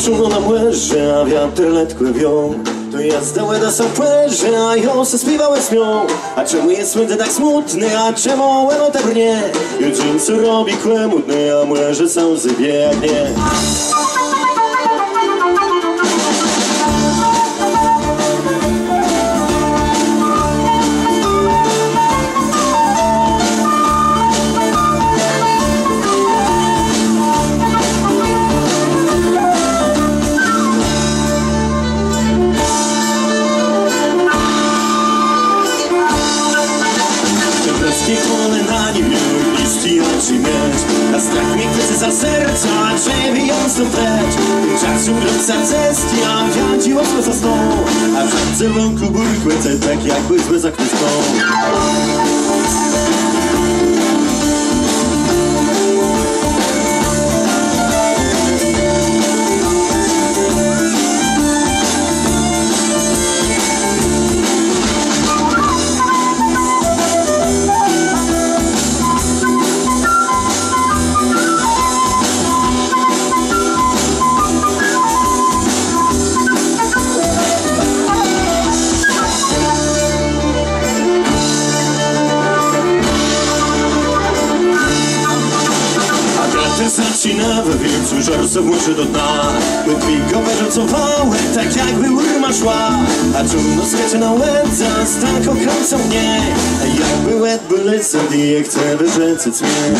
Czumno nam łyże, a wiatr letkłe wią. To jazda łeda są płeże, a ją se śpiewałem z nią. A czemu jest słońce tak smutny, a czemu łeno tak brnie? Jutrzyn co robi kłemutny, a młeże są zbiegnie. Na nim liści oczy mieć, a strach mnie chwycy za serca, że wyjąc tą precz. Tymczasem ręce cestii, a wiadzi łatwo za sną, a w żadce wąku burkłece, tak jakby złe za krótką. Zaczyna we wiecu, żar co włączy do dna. Mydwigowe rzucowały, tak jakby urma szła. A czumno skacze na łędza, tak okręcą mnie. Jakby łeb byle sobie, chce wyrzec mnie.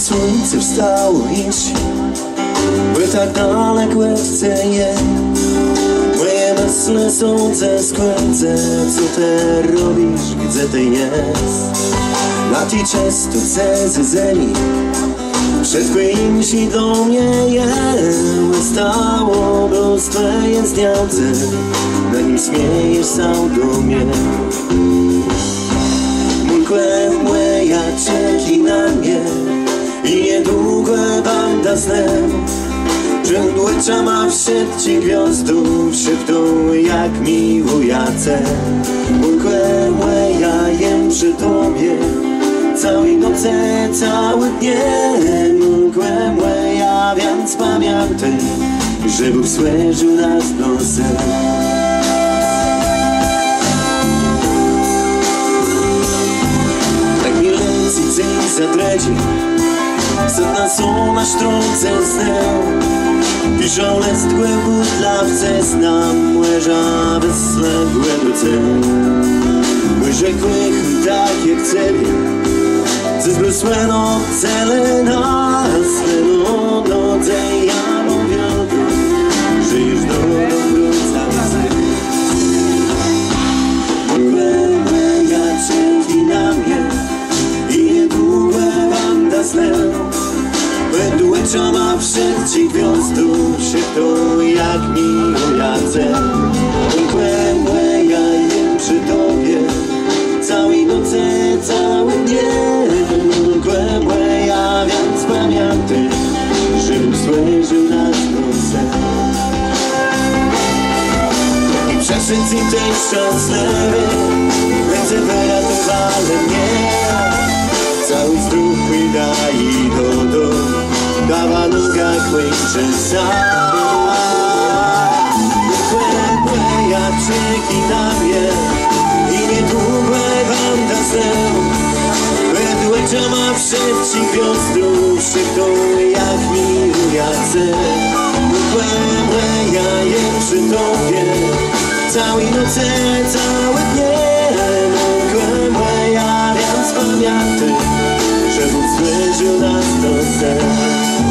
Słońce wstało iść, by tak dalekłe chce je. Moje myśli są te składce, co te robisz, gdzie ty jest. Na tej częstotce ze zemi, przed kłymsi do mnie jem. Stało mnóstwo jest działce, na nim śmiejesz sam do mnie. Mkłe moja czeki na mnie i niedługo banda snem. Rzędłecza ma wśród ci gwiazdów, szeptą jak miłujace. Mkłe moja jem przy tobie, całej nocy, całe dnie. Mkłe moja, więc pamiętaj, że Bóg stworzył nas nosem. Tak mi leci dzień zadredzi, co na są na sztronce snę. Piszą list głębu dla wces nam łyża wysległe do cen. Łyżekłych tak jak ciebie, co zbysłeno cele nas. Leno do tej ja mówię, że już do wróca łzy. Mkłe ja czeki na mnie i niedługo banda snem. Wydłecza ma wśród ci gwiazdów, szeptą jak miłujace. Mkłe ja jem przy tobie, całej nocy, całe dnie. Mkłe ja, więc pamiętaj, że Bóg stworzył nas nosem. I przeszedł im ten szczęśliwy, będzie wyratowali mnie. Cały zdrów mi daj do dawa noga kończy sam. Mkłe ja czeki na mnie i niedługo banda snem. Wydłecza ma wśród ci gwiazdów, szeptą jak miłujace. Mkłe ja Całej nocy, całe dnie mgłę jawiam z pamięty, że Bóg zbliżył nas do serca.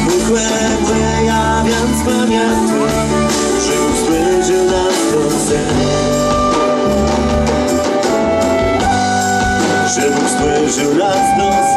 Mgłę jawiam z pamięty, że Bóg zbliżył nas do serca. Że Bóg zbliżył nas do serca.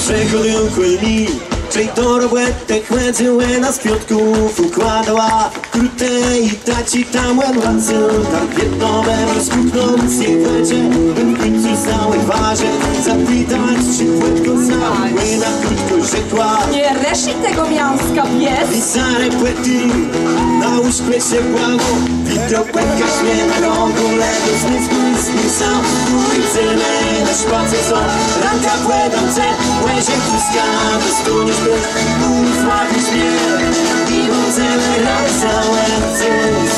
Przechodził quelli, c'è toro buette quezze una spiotków układała krute i taci tam łańcuch tak jednobem rozkupną się chwycie, bym w końcu znałych waży zapytać, czy płytko znał, płyna krótko rzekła. Nie reszy tego miasta, pies! Pisane płyty, na łóżku się błago, witropłetka śmie na rogu, lewo zmysł sam, ulicymy na szpace są, ranka płynące, łezie puska, dostuniesz by, uzłapisz mnie, i możemy raz całe cyz.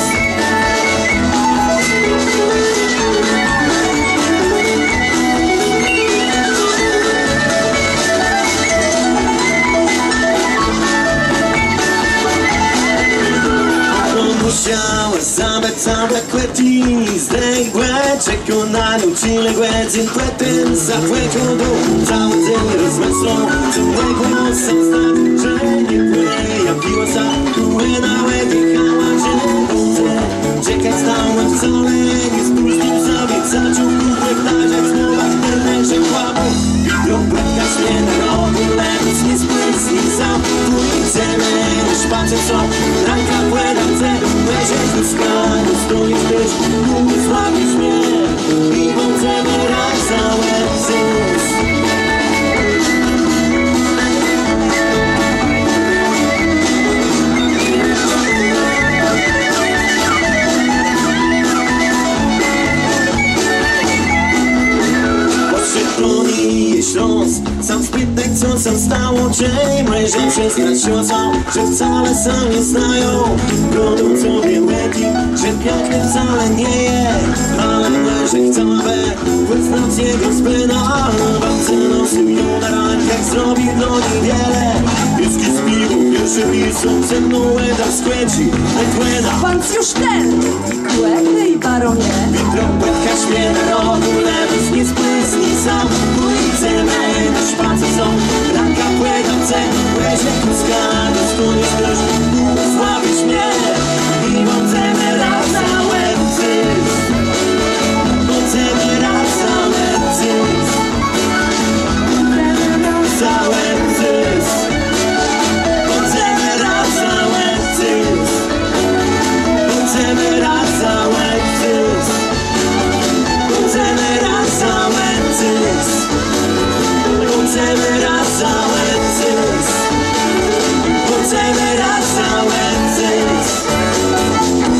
Musiała zabec queti zdejgłe czeko na nią chile głędzin płetyn zapłecią dół cały dzień rozmysłą całego sam stan że nie płynie jak piłosa płynę łebikała że budzę czekać stałem wcale nie spóźnił sobie zaczął kurde wdarzać w słowach tyle że kłamu witropłetka śmie na rogu lewis nie spłyski sam ulicemy szpace są ranka płynące łezie wyskany stoisz też uzłapisz mnie i możemy raz całe cyz. Śląsk, sam spytaj co sam stało, czej mężem przyznać siosą, że wcale sam nie znają. Godą sobie łeki, że piękny wcale nie jest, ale mężek całe, wyznać jego spyna. Babce nosił ją na rękach, zrobił dla niej wiele. Pieski z piwu, pierwszy pisą, ze mną łeda skręci, płyna. Pan już ten, kłędy i baronie. Witropłetka śmie na rogu, lewis nie spłyski sam. Ulicemy na szpace są, ranka płynące, łezie puska, dostuniesz też, uzłapisz mnie i możemy raz całe cyz. Możemy raz całe cyz. Całe cyz. Możemy raz całe cyz. Możemy raz całe cyz. Możemy raz całe cyz. Możemy raz całe cyz. Możemy raz całe cyz.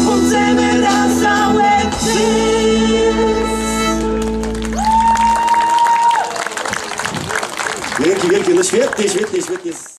Możemy raz całe cyz. Wielkie, no świetnie.